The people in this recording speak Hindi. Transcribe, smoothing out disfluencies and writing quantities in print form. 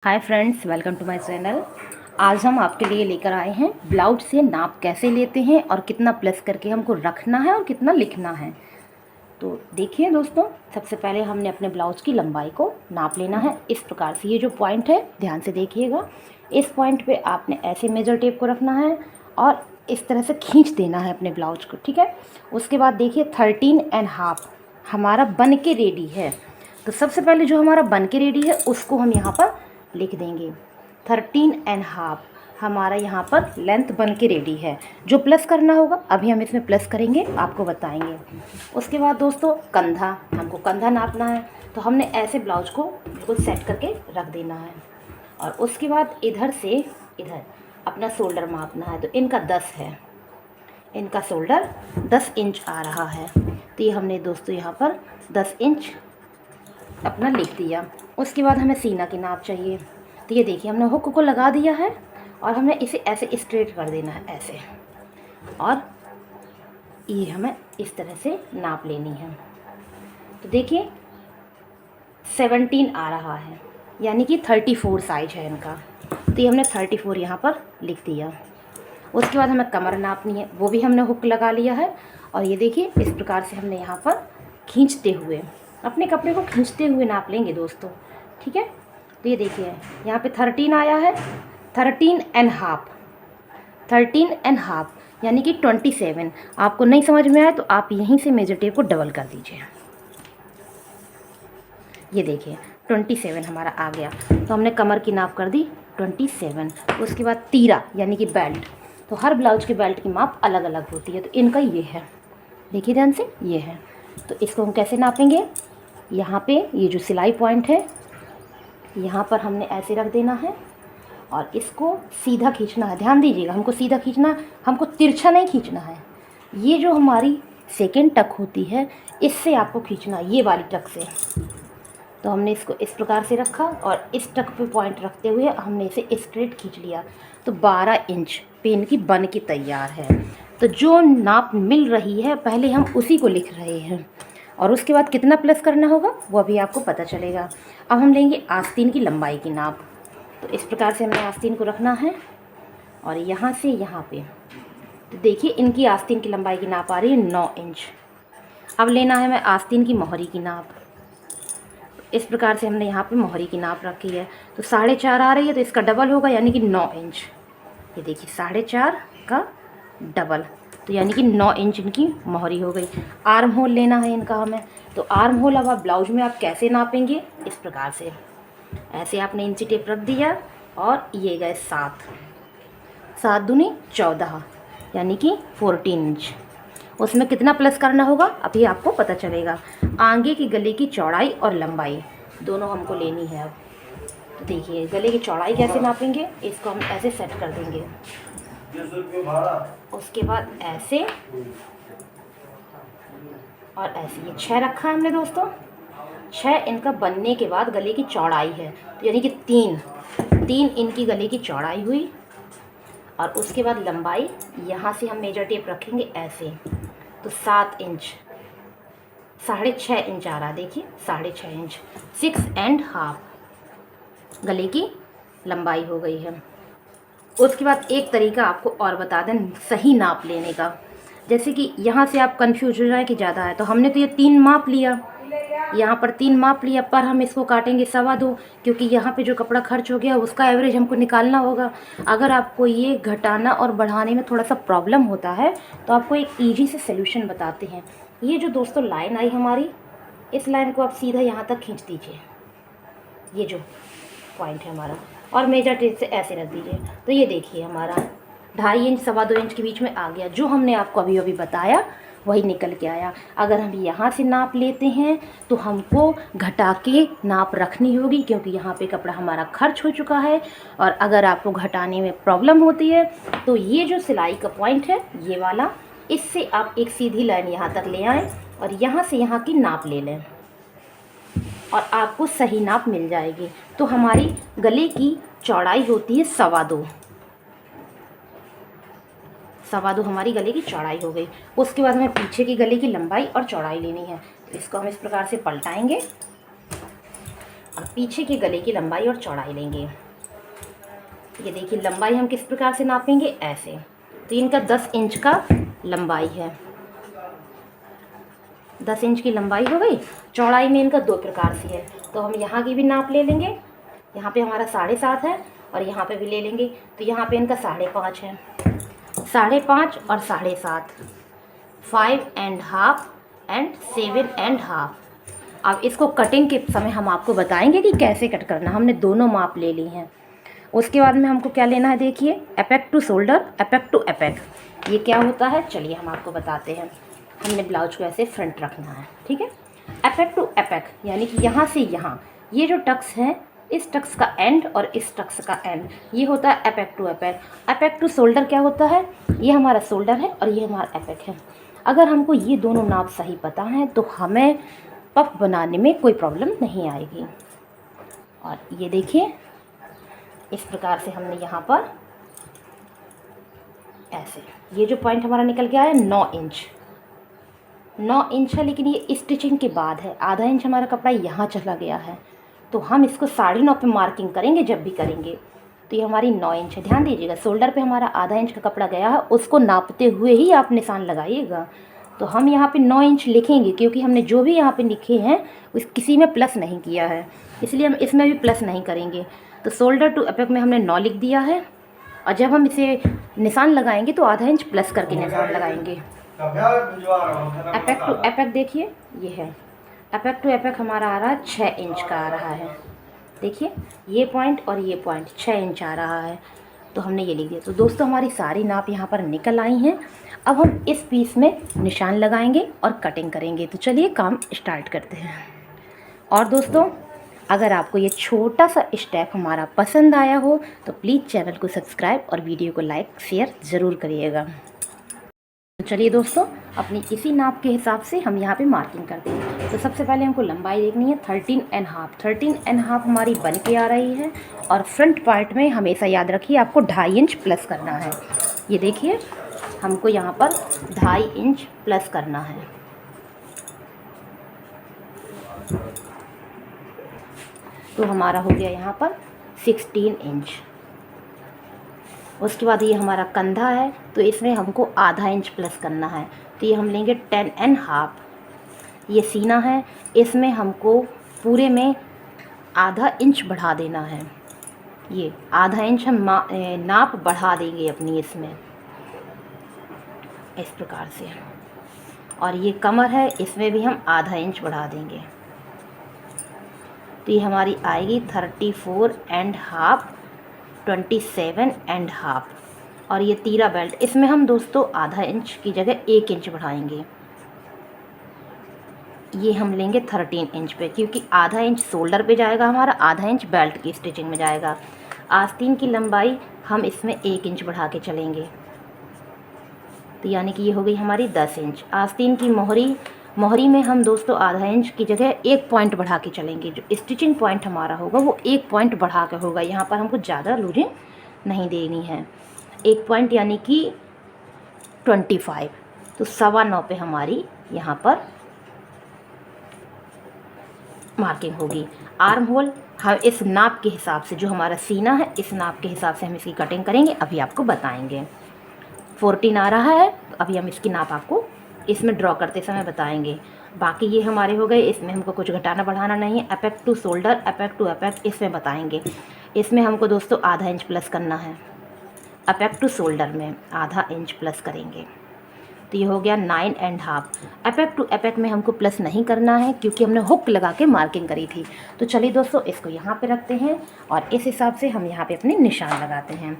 Hi friends, welcome to my channel. आज हम आपके लिए लेकर आए हैं ब्लाउज से नाप कैसे लेते हैं और कितना प्लस करके हमको रखना है और कितना लिखना है। तो देखिए दोस्तों, सबसे पहले हमने अपने ब्लाउज की लंबाई को नाप लेना है। इस प्रकार से ये जो पॉइंट है, ध्यान से देखिएगा, इस पॉइंट पे आपने ऐसे मेजर टेप को रखना है और इस तरह से खींच देना है अपने ब्लाउज को, ठीक है। उसके बाद देखिए 13.5 हमारा बन के रेडी है। तो सबसे पहले जो हमारा बन के रेडी है उसको हम यहाँ पर लिख देंगे। 13.5 हमारा यहाँ पर लेंथ बन के रेडी है। जो प्लस करना होगा अभी हम इसमें प्लस करेंगे, आपको बताएंगे। उसके बाद दोस्तों कंधा, हमको कंधा नापना है। तो हमने ऐसे ब्लाउज को बिल्कुल सेट करके रख देना है और उसके बाद इधर से इधर अपना शोल्डर मापना है। तो इनका 10 है, इनका शोल्डर 10 इंच आ रहा है। तो ये हमने दोस्तों यहाँ पर 10 इंच अपना लिख दिया। उसके बाद हमें सीना की नाप चाहिए। तो ये देखिए, हमने हुक को लगा दिया है और हमने इसे ऐसे स्ट्रेट कर देना है ऐसे, और ये हमें इस तरह से नाप लेनी है। तो देखिए 17 आ रहा है, यानी कि 34 साइज है इनका। तो ये हमने 34 यहाँ पर लिख दिया। उसके बाद हमें कमर नापनी है, वो भी हमने हुक लगा लिया है। और ये देखिए इस प्रकार से हमने यहाँ पर खींचते हुए, अपने कपड़े को खींचते हुए नाप लेंगे दोस्तों, ठीक है। तो ये देखिए यहाँ पे 13 आया है, 13.5 यानी कि 27। आपको नहीं समझ में आए तो आप यहीं से मेजर टेप को डबल कर दीजिए। ये देखिए 27 हमारा आ गया। तो हमने कमर की नाप कर दी 27। उसके बाद तीरा यानी कि बेल्ट, तो हर ब्लाउज के बेल्ट की माप अलग अलग होती है। तो इनका ये है, देखिए ध्यान से, ये है। तो इसको हम कैसे नापेंगे, यहाँ पे ये जो सिलाई पॉइंट है यहाँ पर हमने ऐसे रख देना है और इसको सीधा खींचना है। ध्यान दीजिएगा, हमको सीधा खींचना, हमको तिरछा नहीं खींचना है। ये जो हमारी सेकेंड टक होती है इससे आपको खींचना, ये वाली टक से। तो हमने इसको इस प्रकार से रखा और इस टक पे पॉइंट रखते हुए हमने इसे स्ट्रेट खींच लिया। तो 12 इंच पेन की बन के तैयार है। तो जो नाप मिल रही है पहले हम उसी को लिख रहे हैं और उसके बाद कितना प्लस करना होगा वो अभी आपको पता चलेगा। अब हम लेंगे आस्तीन की लंबाई की नाप। तो इस प्रकार से हमने आस्तीन को रखना है और यहाँ से यहाँ पे, तो देखिए इनकी आस्तीन की लंबाई की नाप आ रही है 9 इंच। अब लेना है हमें आस्तीन की मोहरी की नाप। इस प्रकार से हमने यहाँ पे मोहरी की नाप रखी है। तो 4.5 आ रही है, तो इसका डबल होगा यानी कि 9 इंच। ये देखिए 4.5 का डबल, तो यानी कि 9 इंच इनकी मोहरी हो गई। आर्म होल लेना है इनका हमें। तो आर्म होल अब आप ब्लाउज में आप कैसे नापेंगे, इस प्रकार से ऐसे आपने इंची टेप रख दिया और ये गए 7 दूनी 14 यानी कि 14 इंच। उसमें कितना प्लस करना होगा अभी आपको पता चलेगा। आगे की गले की चौड़ाई और लंबाई दोनों हमको लेनी है। अब तो देखिए गले की चौड़ाई कैसे नापेंगे, इसको हम ऐसे सेट कर देंगे। उसके बाद ऐसे और ऐसे, ये 6 रखा है हमने दोस्तों। 6 इनका बनने के बाद गले की चौड़ाई है, तो यानी कि 3 इनकी गले की चौड़ाई हुई। और उसके बाद लंबाई, यहाँ से हम मेजर टेप रखेंगे ऐसे, तो 7 इंच, 6.5 इंच आ रहा है। देखिए 6.5 इंच, 6.5 गले की लंबाई हो गई है। उसके बाद एक तरीका आपको और बता दें सही नाप लेने का। जैसे कि यहाँ से आप कंफ्यूज हो जाए कि ज़्यादा है, तो हमने तो ये 3 माप लिया, यहाँ पर 3 माप लिया, पर हम इसको काटेंगे 2.25, क्योंकि यहाँ पे जो कपड़ा खर्च हो गया उसका एवरेज हमको निकालना होगा। अगर आपको ये घटाना और बढ़ाने में थोड़ा सा प्रॉब्लम होता है तो आपको एक ईजी से सोल्यूशन बताते हैं। ये जो दोस्तों लाइन आई हमारी, इस लाइन को आप सीधा यहाँ तक खींच दीजिए, ये जो पॉइंट है हमारा, और मेजर टेप से ऐसे रख दीजिए। तो ये देखिए हमारा 2.5 इंच 2.25 इंच के बीच में आ गया। जो हमने आपको अभी अभी बताया वही निकल के आया। अगर हम यहाँ से नाप लेते हैं तो हमको घटा के नाप रखनी होगी, क्योंकि यहाँ पे कपड़ा हमारा खर्च हो चुका है। और अगर आपको घटाने में प्रॉब्लम होती है तो ये जो सिलाई का पॉइंट है ये वाला, इससे आप एक सीधी लाइन यहाँ तक ले आएँ और यहाँ से यहाँ की नाप ले लें और आपको सही नाप मिल जाएगी। तो हमारी गले की चौड़ाई होती है 2.25 हमारी गले की चौड़ाई हो गई। उसके बाद हमें पीछे की गले की लंबाई और चौड़ाई लेनी है। तो इसको हम इस प्रकार से पलटाएंगे और पीछे के गले की लंबाई और चौड़ाई लेंगे। ये देखिए लंबाई हम किस प्रकार से नापेंगे, ऐसे। तो इनका 10 इंच का लंबाई है, 10 इंच की लंबाई हो गई। चौड़ाई में इनका 2 प्रकार से है, तो हम यहाँ की भी नाप ले लेंगे। यहाँ पे हमारा 7.5 है और यहाँ पे भी ले लेंगे। तो यहाँ पे इनका 5.5 है, 5.5 और 7.5, 5.5 एंड 7.5। अब इसको कटिंग के समय हम आपको बताएंगे कि कैसे कट करना। हमने दोनों माप ले ली हैं। उसके बाद में हमको क्या लेना है, देखिए apex to shoulder, apex to apex. ये क्या होता है, चलिए हम आपको बताते हैं। हमने ब्लाउज को ऐसे फ्रंट रखना है, ठीक है। एपेक टू एपेक यानी कि यहाँ से यहाँ, ये जो टक्स है, इस टक्स का एंड और इस टक्स का एंड, ये होता है apex to apex. Apex to shoulder क्या होता है, ये हमारा शोल्डर है और ये हमारा एपेक है। अगर हमको ये दोनों नाप सही पता है तो हमें पफ बनाने में कोई प्रॉब्लम नहीं आएगी। और ये देखिए इस प्रकार से हमने यहाँ पर ऐसे, ये जो पॉइंट हमारा निकल के आया 9 इंच, 9 इंच है, लेकिन ये स्टिचिंग के बाद है। आधा इंच हमारा कपड़ा यहाँ चला गया है, तो हम इसको 9.5 पे मार्किंग करेंगे जब भी करेंगे। तो ये हमारी 9 इंच है। ध्यान दीजिएगा, शोल्डर पे हमारा आधा इंच का कपड़ा गया है, उसको नापते हुए ही आप निशान लगाइएगा। तो हम यहाँ पे 9 इंच लिखेंगे, क्योंकि हमने जो भी यहाँ पे लिखे हैं उस किसी में प्लस नहीं किया है, इसलिए हम इसमें भी प्लस नहीं करेंगे। तो शोल्डर टू एपेक में हमने 9 लिख दिया है, और जब हम इसे निशान लगाएंगे तो आधा इंच प्लस करके निशान लगाएंगे। एपेक टू एपेक देखिए ये है, एपेक टू एपेक हमारा आ रहा है 6 इंच का आ रहा है। देखिए ये पॉइंट और ये पॉइंट 6 इंच आ रहा है, तो हमने ये लिख दिया। तो दोस्तों हमारी सारी नाप यहाँ पर निकल आई हैं। अब हम इस पीस में निशान लगाएंगे और कटिंग करेंगे। तो चलिए काम स्टार्ट करते हैं। और दोस्तों अगर आपको ये छोटा सा स्टेप हमारा पसंद आया हो तो प्लीज़ चैनल को सब्सक्राइब और वीडियो को लाइक शेयर ज़रूर करिएगा। तो चलिए दोस्तों अपनी इसी नाप के हिसाब से हम यहाँ पे मार्किंग करते हैं। तो सबसे पहले हमको लंबाई देखनी है 13.5। 13.5 हमारी बन के आ रही है, और फ्रंट पार्ट में हमेशा याद रखिए आपको 2.5 इंच प्लस करना है। ये देखिए हमको यहाँ पर 2.5 इंच प्लस करना है। तो हमारा हो गया यहाँ पर 16 इंच। उसके बाद ये हमारा कंधा है, तो इसमें हमको आधा इंच प्लस करना है, तो ये हम लेंगे 10.5। ये सीना है, इसमें हमको पूरे में आधा इंच बढ़ा देना है। ये आधा इंच हम नाप बढ़ा देंगे अपनी इसमें, इस प्रकार से। और ये कमर है, इसमें भी हम आधा इंच बढ़ा देंगे, तो ये हमारी आएगी 34.5, 27.5। और ये तीरा बेल्ट, इसमें हम दोस्तों आधा इंच की जगह 1 इंच बढ़ाएंगे। ये हम लेंगे 13 इंच पे, क्योंकि आधा इंच शोल्डर पे जाएगा हमारा, आधा इंच बेल्ट की स्टिचिंग में जाएगा। आस्तीन की लंबाई हम इसमें 1 इंच बढ़ा के चलेंगे, तो यानी कि ये हो गई हमारी 10 इंच। आस्तीन की मोहरी में हम दोस्तों आधा इंच की जगह 1 पॉइंट बढ़ा के चलेंगे। जो स्टिचिंग पॉइंट हमारा होगा वो 1 पॉइंट बढ़ा के होगा। यहाँ पर हमको ज़्यादा लूजिंग नहीं देनी है। 1 पॉइंट यानी कि 25, तो 9.25 पे हमारी यहाँ पर मार्किंग होगी। आर्म होल हम इस नाप के हिसाब से, जो हमारा सीना है इस नाप के हिसाब से हम इसकी कटिंग करेंगे, अभी आपको बताएंगे। 14 आ रहा है, तो अभी हम इसकी नाप आपको इसमें ड्रॉ करते समय बताएंगे। बाकी ये हमारे हो गए, इसमें हमको कुछ घटाना बढ़ाना नहीं है। Apex to shoulder, apex to apex इसमें बताएंगे। इसमें हमको दोस्तों आधा इंच प्लस करना है, एपेक टू शोल्डर में आधा इंच प्लस करेंगे, तो ये हो गया 9.5। एपेक टू एपेक में हमको प्लस नहीं करना है, क्योंकि हमने हुक लगा के मार्किंग करी थी। तो चलिए दोस्तों इसको यहाँ पे रखते हैं और इस हिसाब से हम यहाँ पे अपने निशान लगाते हैं।